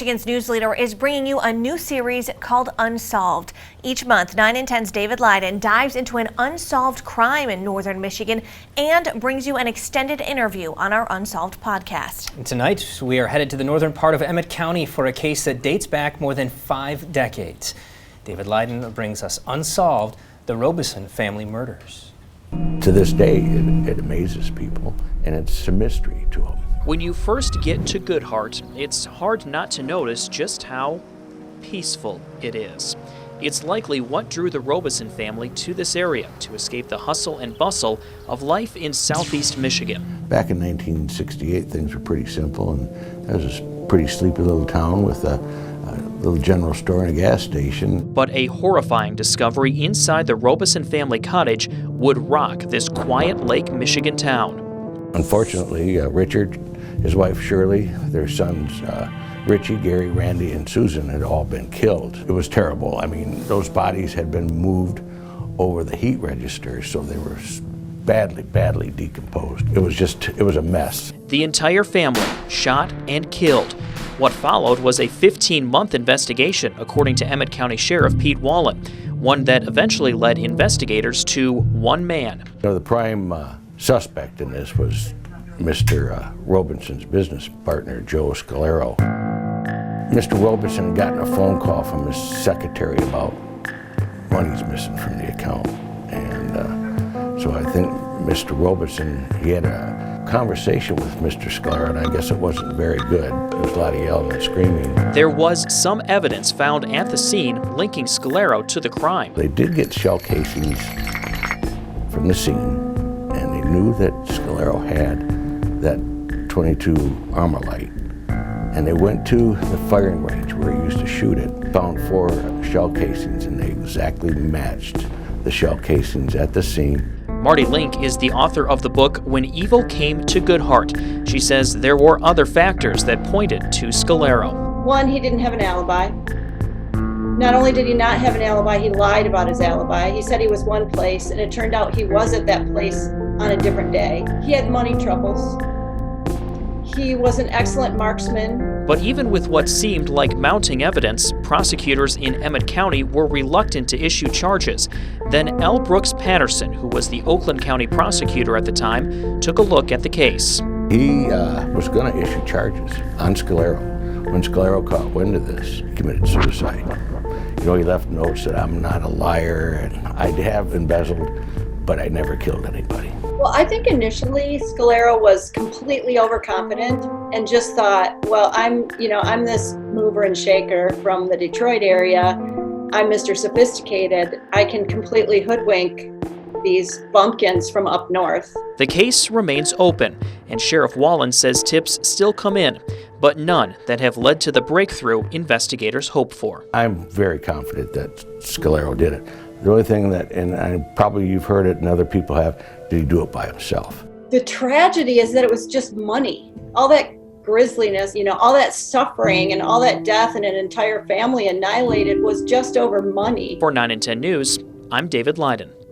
Michigan's news leader is bringing you a new series called Unsolved. Each month, 9 and 10's David Leiden dives into an unsolved crime in northern Michigan and brings you an extended interview on our Unsolved podcast. And tonight, we are headed to the northern part of Emmet County for a case that dates back more than 5 decades. David Leiden brings us Unsolved, the Robison family murders. To this day, it amazes people, and it's a mystery to them. When you first get to Good Hart, it's hard not to notice just how peaceful it is. It's likely what drew the Robison family to this area to escape the hustle and bustle of life in southeast Michigan. Back in 1968, things were pretty simple, and that was a pretty sleepy little town with a little general store and a gas station. But a horrifying discovery inside the Robison family cottage would rock this quiet Lake Michigan town. Unfortunately, Richard, his wife Shirley, their sons Richie, Gary, Randy, and Susan had all been killed. It was terrible. I mean, those bodies had been moved over the heat registers, so they were badly decomposed. It was a mess. The entire family shot and killed. What followed was a 15-month investigation, according to Emmet County Sheriff Pete Wallen, one that eventually led investigators to one man. The prime suspect in this was Mr. Robison's business partner, Joe Scalero. Mr. Robison had gotten a phone call from his secretary about money's missing from the account. And so I think Mr. Robison, he had a conversation with Mr. Scalero, and I guess it wasn't very good. There was a lot of yelling and screaming. There was some evidence found at the scene linking Scalero to the crime. They did get shell casings from the scene, and they knew that Scalero had that .22 Armalite. And they went to the firing range where he used to shoot it, found 4 shell casings, and they exactly matched the shell casings at the scene. Marty Link is the author of the book When Evil Came to Good Hart. She says there were other factors that pointed to Scalero. One, he didn't have an alibi. Not only did he not have an alibi, he lied about his alibi. He said he was one place, and it turned out he was at that place on a different day. He had money troubles. He was an excellent marksman. But even with what seemed like mounting evidence, prosecutors in Emmet County were reluctant to issue charges. Then L. Brooks Patterson, who was the Oakland County prosecutor at the time, took a look at the case. He was going to issue charges on Scalero. When Scalero caught wind of this, he committed suicide. You know, he left notes that I'm not a liar, and I have embezzled, but I never killed anybody. Well, I think initially Scalero was completely overconfident and just thought, well, I'm this mover and shaker from the Detroit area. I'm Mr. Sophisticated. I can completely hoodwink these bumpkins from up north. The case remains open, and Sheriff Wallen says tips still come in, but none that have led to the breakthrough investigators hope for. I'm very confident that Scalero did it. The only thing that, and probably you've heard it and other people have, did he do it by himself? The tragedy is that it was just money. All that grisliness, all that suffering and all that death and an entire family annihilated was just over money. For 9 and 10 News, I'm David Leiden.